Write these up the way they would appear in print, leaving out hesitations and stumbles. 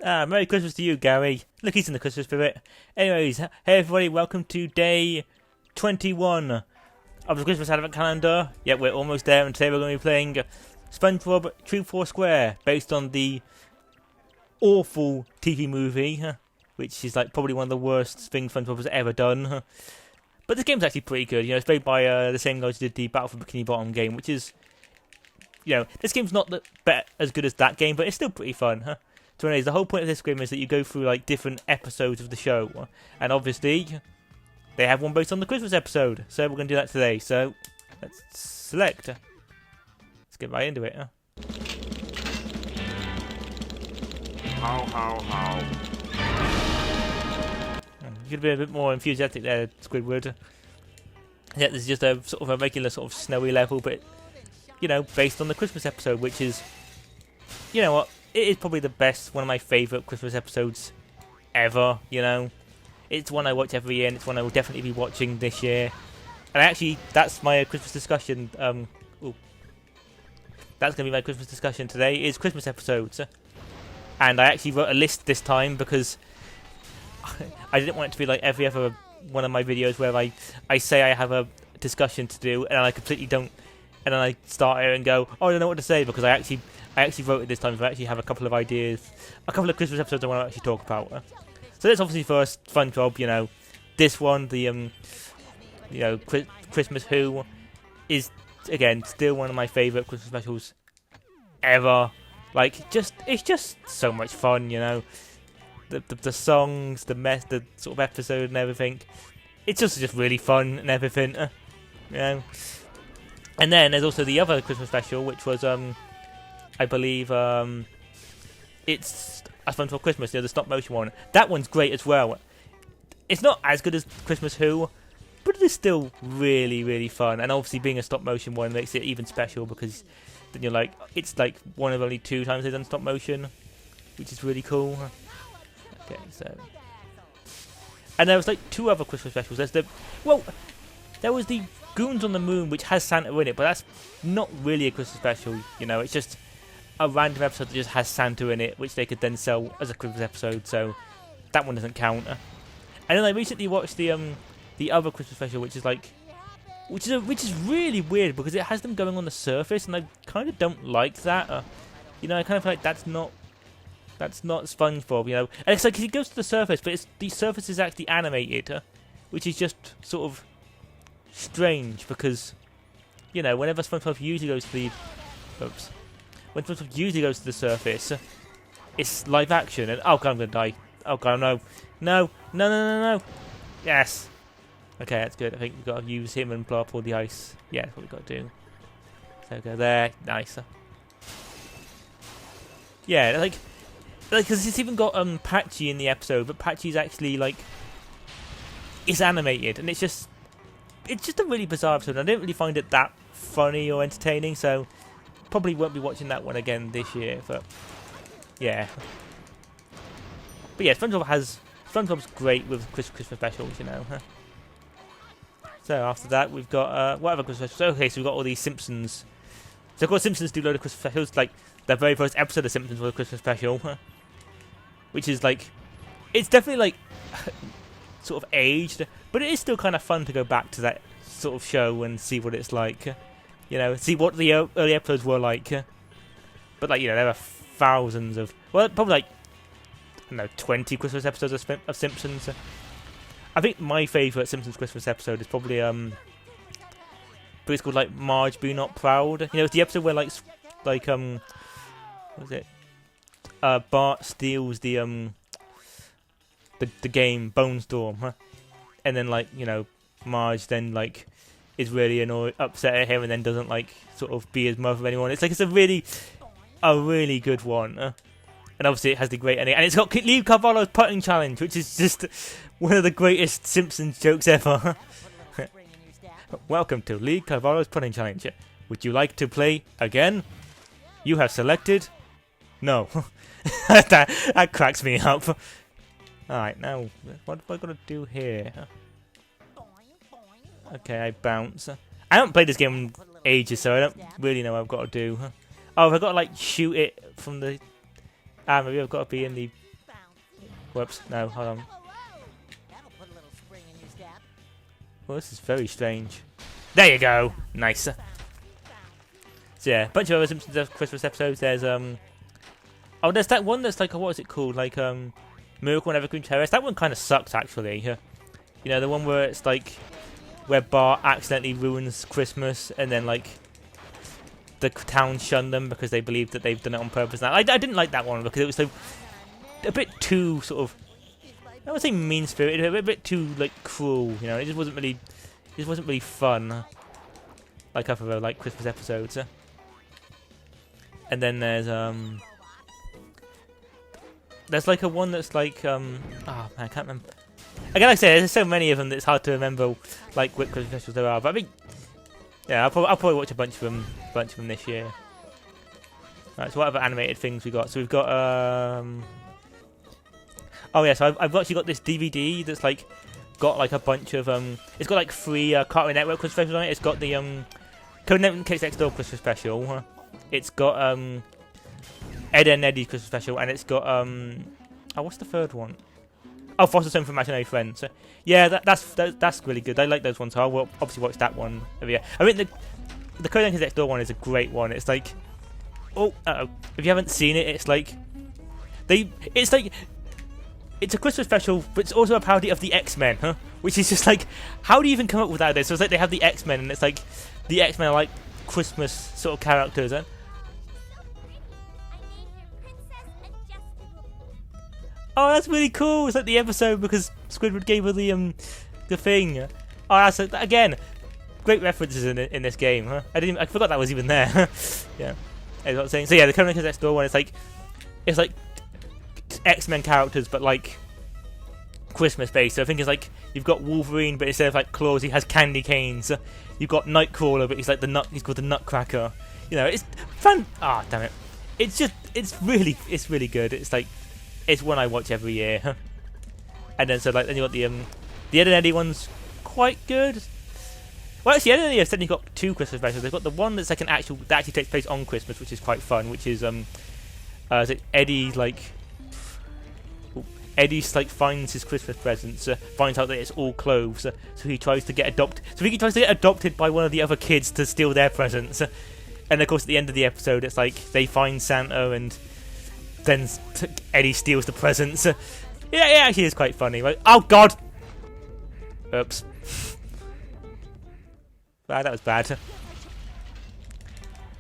Merry Christmas to you, Gary. Look, he's in the Christmas spirit. Anyways, hey everybody, welcome to day 21 of the Christmas Advent Calendar. Yep, we're almost there, and today we're going to be playing SpongeBob Truth or Square, based on the awful TV movie, which is like probably one of the worst things SpongeBob has ever done. But this game's actually pretty good. You know, it's made by the same guys who did the Battle for Bikini Bottom game, which is, you know, this game's not as good as that game, but it's still pretty fun. So anyways, the whole point of this game is that you go through like different episodes of the show, and obviously they have one based on the Christmas episode, so we're going to do that today. So let's select. Let's get right into it. How, how. You could be a bit more enthusiastic there, Squidward. Yeah, this is just a sort of a regular sort of snowy level, but you know, based on the Christmas episode, which is, you know what, it is probably the best, one of my favourite Christmas episodes ever, you know. It's one I watch every year, and it's one I will definitely be watching this year. And actually, that's my Christmas discussion. That's going to be my Christmas discussion today, is Christmas episodes. And I actually wrote a list this time because I didn't want it to be like every other one of my videos where I say I have a discussion to do, and I completely don't, and then I start it and go, oh, I don't know what to say, because I actually wrote it this time, so I actually have a couple of ideas, a couple of Christmas episodes I want to actually talk about. So that's obviously first, SpongeBob, you know, this one, the, you know, Christmas Who, is, again, still one of my favourite Christmas specials ever. Like, it's just so much fun, you know, the songs, the sort of episode and everything, it's just really fun and everything, you know. And then there's also the other Christmas special, which was, I believe, it's A SpongeBob Christmas, you know, the stop motion one. That one's great as well. It's not as good as Christmas Who, but it is still really, really fun. And obviously being a stop motion one makes it even special, because then you're like, it's like one of only 2 times they've done stop motion, which is really cool. Okay, so. And there was like 2 other Christmas specials. There was the Goons on the Moon, which has Santa in it, but that's not really a Christmas special, you know, it's just a random episode that just has Santa in it, which they could then sell as a Christmas episode, so that one doesn't count. And then I recently watched the other Christmas special, which is really weird, because it has them going on the surface, and I kind of don't like that. You know, I kind of feel like that's not SpongeBob, you know. And it's like he goes to the surface, but the surface is actually animated, which is just sort of strange, because, you know, whenever SpongeBob usually goes to when SpongeBob usually goes to the surface, it's live action, and oh god, I'm gonna die. Oh god, no. Yes. Okay, that's good. I think we've got to use him and blow up all the ice. Yeah, that's what we've got to do. So go there. Nice. Yeah, like, because it's even got Patchy in the episode, but Patchy's actually like, it's animated, and it's just a really bizarre episode. I didn't really find it that funny or entertaining, so probably won't be watching that one again this year. But yeah, SpongeBob's great with Christmas specials, you know. So after that, we've got what other Christmas specials? Okay, so we've got all these Simpsons. So of course, Simpsons do a load of Christmas specials. Like the very first episode of Simpsons was a Christmas special, which is like, it's definitely like sort of aged, but it is still kind of fun to go back to that sort of show and see what it's like, you know, see what the early episodes were like. But like, you know, there are thousands of, well, probably like, I don't know, 20 Christmas episodes of Simpsons. I think my favourite Simpsons Christmas episode is probably but it's called like Marge Be Not Proud. You know, it's the episode where what was it? Bart steals the game Bone Storm, and then like, you know, Marge then like is really annoyed, upset at him, and then doesn't like sort of be his mother anymore. It's like, it's a really good one, and obviously it has the great ending, and it's got Lee Carvalho's putting challenge, which is just one of the greatest Simpsons jokes ever. Welcome to Lee Carvalho's putting challenge. Would you like to play again? You have selected no. that cracks me up. Alright, now, what have I got to do here? Okay, I bounce. I haven't played this game in ages, so I don't really know what I've got to do. Oh, have I got to, like, shoot it from the... maybe I've got to be in the Whoops. No, hold on. That'll put a little spring in your step. Well, this is very strange. There you go. Nice. So yeah, a bunch of other Simpsons Christmas episodes. There's oh, there's that one that's like, what is it called? Like Miracle on Evergreen Terrace. That one kind of sucks actually. You know, the one where it's like where Bart accidentally ruins Christmas and then like the town shun them because they believe that they've done it on purpose. Now, I didn't like that one because it was so a bit too sort of, I would say mean-spirited, a bit too like cruel. You know, it just wasn't really fun. Like other like Christmas episodes. And then there's like a one that's like oh man, I can't remember. Again, like I say, there's so many of them that it's hard to remember like what Christmas specials there are. But I think, yeah, I'll probably watch a bunch of them this year. Right, so what other animated things we got? So we've got oh yeah, so I've actually got this DVD that's like got like a bunch of it's got like 3 Cartoon Network Christmas specials on it. It's got the Codename Kids Next Door Christmas special. It's got Ed and Eddie's Christmas special, and it's got oh, what's the third one? Oh, Foster's Home for Imaginary Friends. So, yeah, that's really good. I like those ones. So I'll obviously watch that one every year. I mean, the Codename Kids Next Door one is a great one. It's like, oh, if you haven't seen it, it's like it's a Christmas special, but it's also a parody of the X-Men, which is just like, how do you even come up with that? So it's like they have the X-Men, and it's like the X-Men are like Christmas sort of characters. Oh, that's really cool. It's like the episode because Squidward gave her the thing. Oh, that's again great references in this game. I forgot that was even there. Yeah, that's what I'm saying. So yeah, the Codename Kids Next Door one. It's like X-Men characters, but like Christmas based. So I think it's like you've got Wolverine, but instead of like claws, he has candy canes. You've got Nightcrawler, but he's like he's called the Nutcracker. You know, it's fun. Ah, damn it. It's really good. It's like, it's one I watch every year. And then then you got the Ed and Eddie one's quite good. Well, actually, Ed and Eddie have certainly got 2 Christmas specials. They've got the one that's like that actually takes place on Christmas, which is quite fun. Which is is it Eddie finds his Christmas presents, finds out that it's all clothes, so he tries to get adopted. So he tries to get adopted by one of the other kids to steal their presents. And of course, at the end of the episode, it's like they find Santa and then Eddie steals the presents. Yeah, it actually is quite funny. Right? Oh God! Oops. That was bad.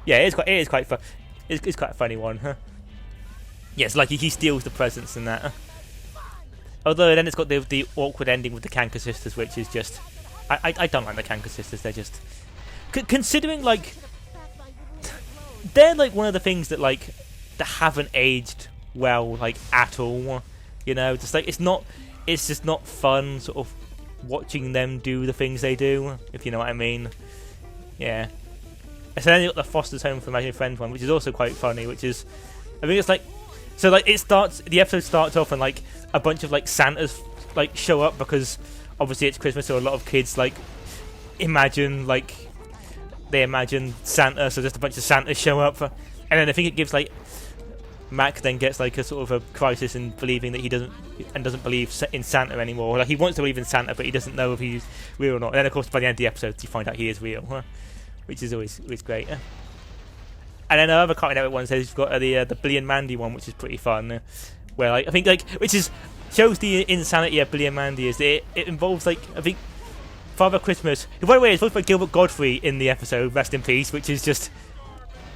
Yeah, it is quite fun. It's quite a funny one. Yes, like he steals the presents and that. Although then it's got the awkward ending with the Canker sisters, which is just, I don't like the Canker sisters. They're just considering like they're like one of the things that like that haven't aged well like at all. You know, just like it's just not fun sort of watching them do the things they do, if you know what I mean. Yeah. And so then you got the Foster's Home for Imaginary Friends one, which is also quite funny. Which is, I think it's like, so like the episode starts off and like a bunch of like Santas like show up because obviously it's Christmas, so a lot of kids like imagine Santa, so just a bunch of Santas show up, and then I think it gives like Mac then gets like a sort of a crisis in believing that he doesn't believe in Santa anymore. Like he wants to believe in Santa, but he doesn't know if he's real or not. And then of course by the end of the episode you find out he is real, which is always great. And then another Cartoon Network one says you've got the Billy and Mandy one, which is pretty fun. Where like I think like shows the insanity of Billy and Mandy is it involves like I think Father Christmas, who by the way is voiced by Gilbert Godfrey in the episode, rest in peace, which is just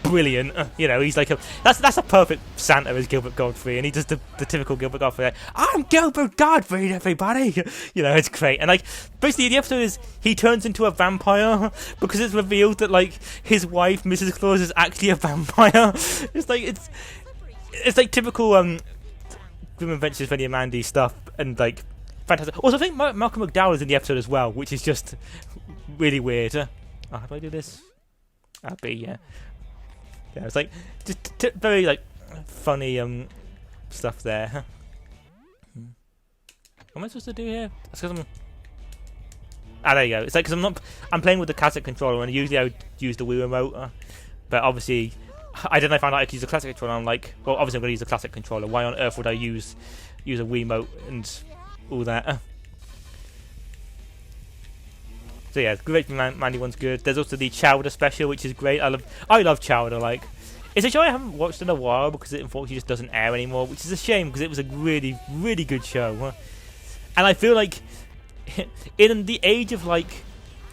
brilliant. You know, he's like that's a perfect Santa as Gilbert Godfrey, and he does the typical Gilbert Godfrey. Like, I'm Gilbert Godfrey, everybody. You know, it's great. And like basically the episode is he turns into a vampire because it's revealed that like his wife Mrs. Claus is actually a vampire. It's like typical Grim Adventures of Billy and Mandy stuff, and like fantastic. Also, I think Malcolm McDowell is in the episode as well, which is just really weird. Oh, how do I do this? B, yeah. Yeah, it's like just very like funny stuff there. What am I supposed to do here? That's because there you go. It's like because I'm playing with the cassette controller, and usually I would use the Wii remote, but obviously I don't know, I found out I could use a classic controller. I'm like, well, obviously I'm going to use a classic controller. Why on earth would I use a Wiimote and all that? So yeah, Great Mandy one's good. There's also the Chowder special, which is great. I love Chowder. Like, it's a show I haven't watched in a while because it unfortunately just doesn't air anymore, which is a shame because it was a really, really good show. And I feel like in the age of like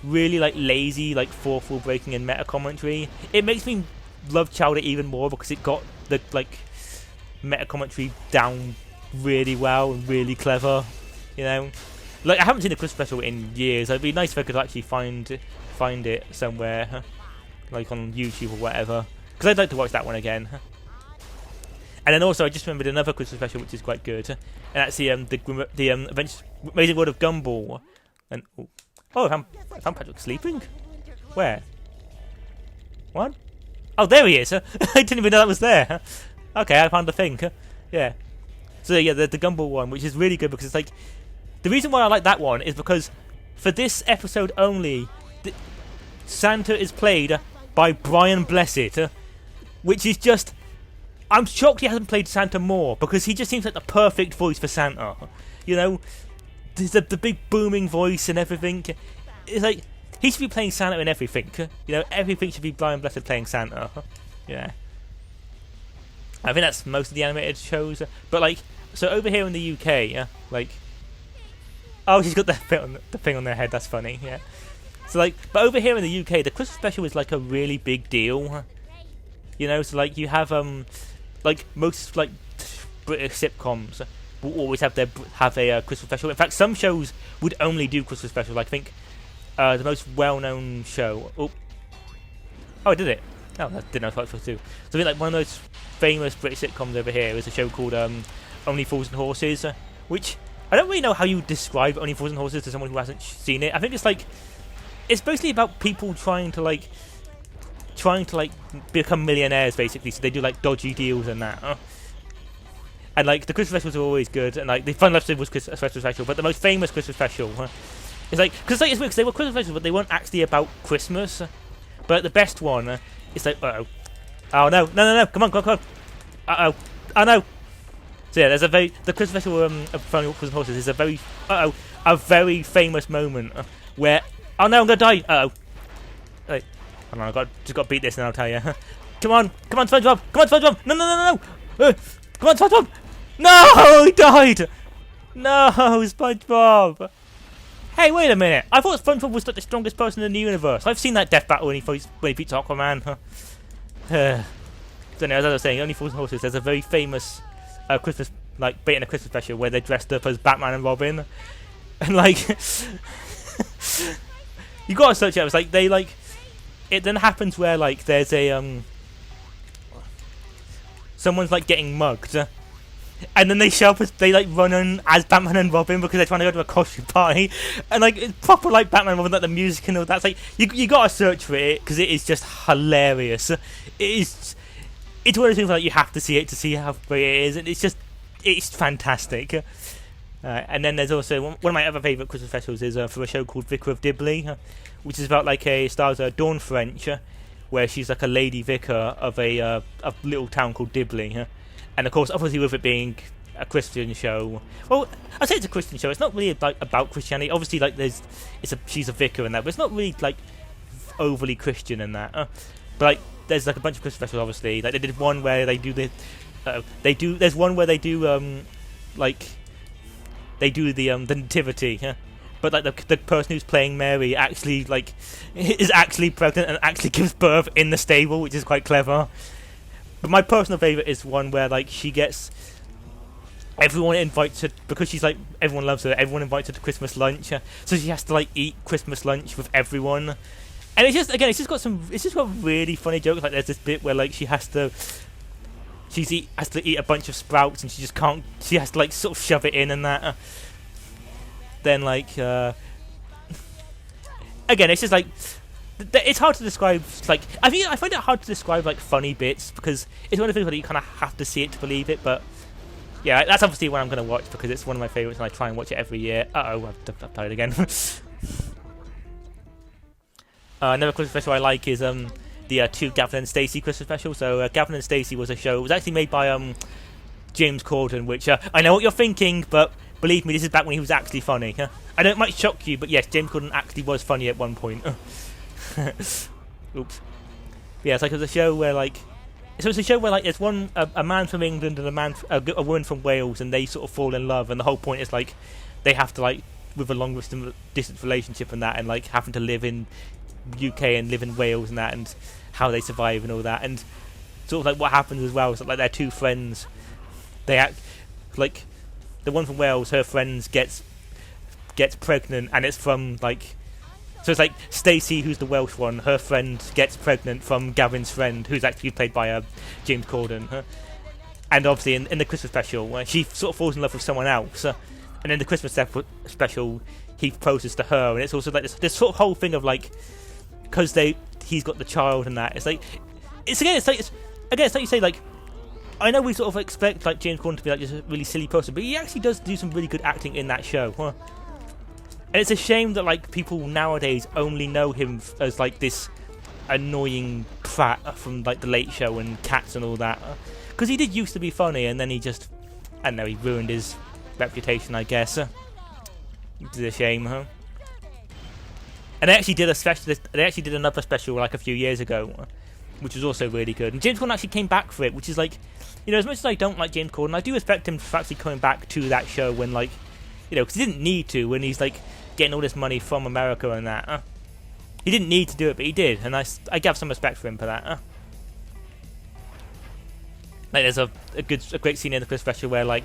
really like lazy like fourth wall breaking and meta commentary, it makes me love Chowder even more because it got the like meta commentary down really well and really clever, you know. Like, I haven't seen the Christmas special in years. It'd be nice if I could actually find it somewhere, like on YouTube or whatever, because I'd like to watch that one again. And then also I just remembered another Christmas special which is quite good, and that's the Amazing World of Gumball. And oh, I found Patrick sleeping. Where? What? Oh, there he is. I didn't even know that was there. Okay, I found the thing. Yeah. So yeah, the Gumball one, which is really good because it's like, the reason why I like that one is because for this episode only, Santa is played by Brian Blessed, which is just, I'm shocked he hasn't played Santa more because he just seems like the perfect voice for Santa. You know, the big booming voice and everything. It's like, he should be playing Santa in everything. You know, everything should be Brian Blessed playing Santa. Yeah. I think that's most of the animated shows. But like, so over here in the UK, like, oh, she's got the thing on their head. That's funny. Yeah. So like, but over here in the UK, the Christmas special is like a really big deal. You know, so like you have like most like British sitcoms will always have a Christmas special. In fact, some shows would only do Christmas special. Like, I think the most well-known show. Oh, I did it. Oh, I didn't know what I was supposed to do. So I think like one of those famous British sitcoms over here is a show called Only Fools and Horses, which I don't really know how you describe Only Fools and Horses to someone who hasn't seen it. I think it's like, it's basically about people trying to become millionaires basically. So they do like dodgy deals and that. And like the Christmas specials are always good, and like the Fun Left was Christmas special, but the most famous Christmas special is like, because like, it's weird because they were Christmas specials, but they weren't actually about Christmas. But the best one is like, oh no, come on, uh oh no. So yeah, there's the Christmas special of Fun Left and Horses is a very famous moment where, oh no, I'm gonna die. Wait, hold on, just got to beat this and I'll tell you. Come on, SpongeBob, no. Come on, SpongeBob! No, he died! No, SpongeBob! Hey, wait a minute. I thought SpongeBob was like the strongest person in the universe. I've seen that death battle when he beats Aquaman. So anyway, as I was saying, Only Fools and Horses, there's a very famous Christmas, like, bit in a Christmas special where they're dressed up as Batman and Robin. And like, you gotta search it out. It's like, it then happens where like there's a someone's like getting mugged, and then they show up they like run in as Batman and Robin because they're trying to go to a costume party, and like it's proper like Batman and Robin, like the music and all that. It's like you gotta search for it because it is just hilarious. It's one of those things like you have to see it to see how great it is, and it's fantastic. And then there's also one of my other favourite Christmas specials is for a show called Vicar of Dibley, which is about like stars Dawn French, where she's like a lady vicar of a little town called Dibley, and of course, obviously, with it being a Christian show, well, I say it's a Christian show. It's not really like about Christianity. Obviously, like she's a vicar and that, but it's not really like overly Christian in that. But like, there's like a bunch of Christmas specials. Obviously, like they did one where they do the, There's one where they do like they do the nativity. But like the person who's playing Mary actually like is actually pregnant and actually gives birth in the stable, which is quite clever. But my personal favourite is one where like she gets everyone invites her because she's like everyone loves her. Everyone invites her to Christmas lunch, so she has to like eat Christmas lunch with everyone. And it's just got really funny jokes. Like there's this bit where like she has to eat a bunch of sprouts and she just can't. She has to like sort of shove it in and that. Then like again, it's just like it's hard to describe. Like I find it hard to describe like funny bits because it's one of the things where you kind of have to see it to believe it. But yeah, that's obviously what I'm going to watch because it's one of my favourites and I try and watch it every year. I've died again. Another Christmas special I like is the the two Gavin and Stacey Christmas specials. So Gavin and Stacey was a show. It was actually made by James Corden, which I know what you're thinking, but believe me, this is back when he was actually funny. I know it might shock you, but yes, James Corden actually was funny at one point. Oops. Yeah, it's like it was a show where like. So it's a show where like there's a man from England and a woman from Wales, and they sort of fall in love, and the whole point is like they have to like with a long distance relationship and that, and like having to live in UK and live in Wales and that, and how they survive and all that, and sort of like what happens as well is that, like their two friends, they act like the one from Wales, her friend gets pregnant, and it's from like. So it's like Stacey, who's the Welsh one, her friend gets pregnant from Gavin's friend, who's actually played by James Corden. And obviously in the Christmas special, she sort of falls in love with someone else. And in the Christmas special, he proposes to her. And it's also like this sort of whole thing of like, because he's got the child and that. It's like you say, like, I know we sort of expect like James Corden to be like just a really silly person, but he actually does do some really good acting in that show. And it's a shame that like people nowadays only know him as like this annoying prat from like the Late Show and Cats and all that, because he did used to be funny, and then he just, I don't know, he ruined his reputation, I guess. It's a shame, huh? And they actually did another special like a few years ago, which was also really good. And James Corden actually came back for it, which is like, you know, as much as I don't like James Corden, I do respect him for actually coming back to that show when like, you know, because he didn't need to, when he's like getting all this money from America and that. He didn't need to do it, but he did, and I give some respect for him for that. Like there's a great scene in the Christmas special where like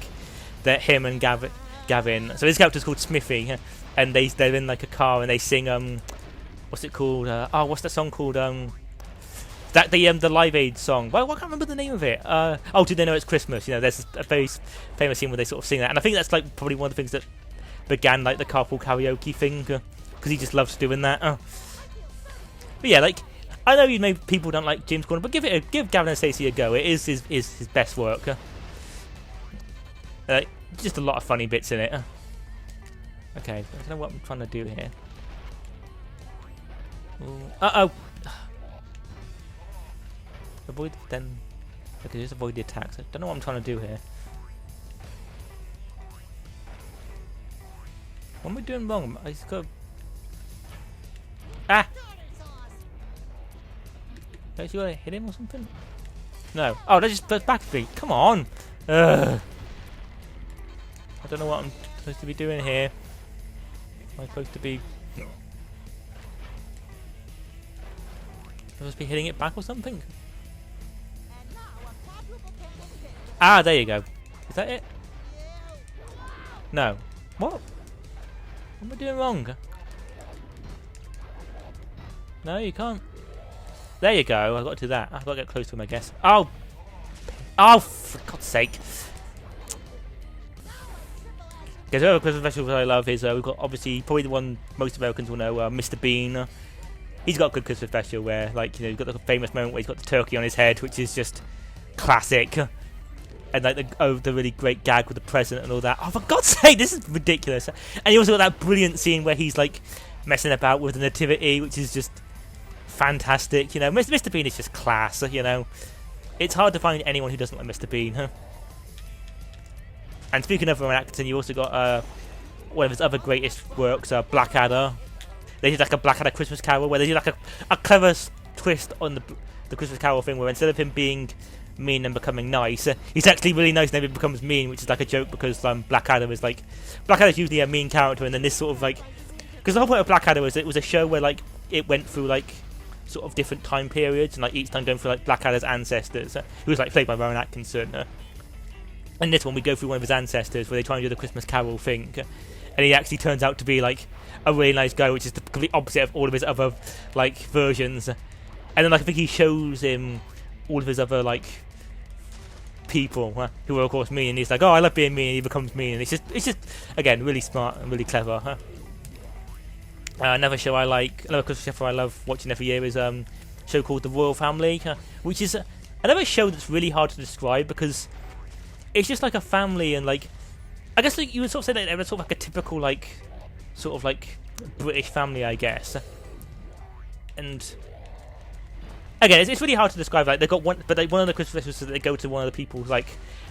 that him and Gavin. So his character's called Smithy, and they're in like a car and they sing what's it called? What's that song called? That the Live Aid song. Well, I can't remember the name of it. Do they know it's Christmas? You know, there's a very famous scene where they sort of sing that, and I think that's like probably one of the things that began like the carpool karaoke thing, because he just loves doing that. But yeah, like I know maybe people don't like James Corden, but give Gavin and Stacey a go. It is his best work. Just a lot of funny bits in it. Okay, I don't know what I'm trying to do here. Avoid then. Okay, just avoid the attacks. I don't know what I'm trying to do here. What am I doing wrong? I just got. Don't you want to hit him or something? No. Oh, that's just back feet. Come on. I don't know what I'm supposed to be doing here. Am I supposed to be? Am I supposed to be hitting it back or something? There you go. Is that it? No. What? What am I doing wrong? No, you can't. There you go. I've got to do that. I've got to get close to him, I guess. Oh, for God's sake. Because the other Christmas special I love is we've got obviously probably the one most Americans will know, Mr. Bean. He's got a good Christmas special where, like, you know, you've got the famous moment where he's got the turkey on his head, which is just classic. And like the really great gag with the present and all that. Oh, for God's sake, this is ridiculous. And you also got that brilliant scene where he's like messing about with the nativity, which is just fantastic. You know, Mr. Bean is just class. You know, it's hard to find anyone who doesn't like Mr. Bean. And speaking of Rowan Atkinson, you also got one of his other greatest works, Blackadder. They did like a Blackadder Christmas Carol where they did like a clever twist on the Christmas Carol thing, where instead of him being mean and becoming nice, he's actually really nice and then he becomes mean, which is like a joke because Blackadder's usually a mean character, and then this sort of like, because the whole point of Blackadder was it was a show where like it went through like sort of different time periods, and like each time going through like Blackadder's ancestors, who was like played by Rowan Atkinson. And this one we go through one of his ancestors where they try and do the Christmas Carol thing, and he actually turns out to be like a really nice guy, which is the complete opposite of all of his other like versions. And then like I think he shows him all of his other like people who are of course mean, and he's like, oh, I love being mean, and he becomes mean, and it's just again really smart and really clever. Another Christmas show I love watching every year is a show called The Royal Family, which is another show that's really hard to describe because it's just like a family, and like I guess like you would sort of say that they're sort of like a typical like sort of like British family, I guess. And again, it's really hard to describe. Like they got one, but like one of the Christmas festivals, they go to one of the people's like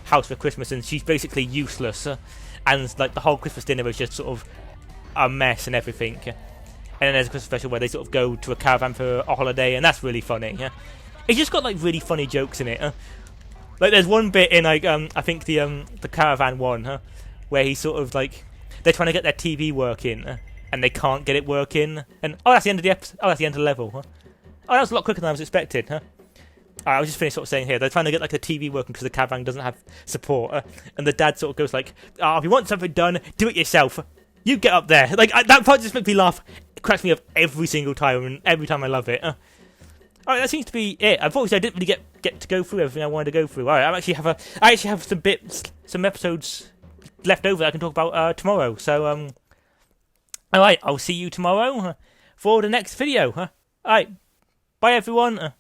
house for Christmas, and she's basically useless, and like the whole Christmas dinner is just sort of a mess and everything. And then there's a Christmas special where they sort of go to a caravan for a holiday, and that's really funny. Yeah, it's just got like really funny jokes in it. Like there's one bit in like I think the caravan one, where he's sort of like they're trying to get their TV working, and they can't get it working, and oh that's the end of the episode. Oh that's the end of the level. Oh that was a lot quicker than I was expecting. Alright, I'll just finish sort of saying here. They're trying to get like the TV working because the caravan doesn't have support, and the dad sort of goes like, "Oh, if you want something done, do it yourself. You get up there." Like that part just makes me laugh. It cracks me up every single time, and every time I love it. Alright, that seems to be it. Unfortunately, I didn't really get to go through everything I wanted to go through. Alright, I actually have some episodes left over that I can talk about tomorrow. So alright, I'll see you tomorrow for the next video. Alright, bye everyone.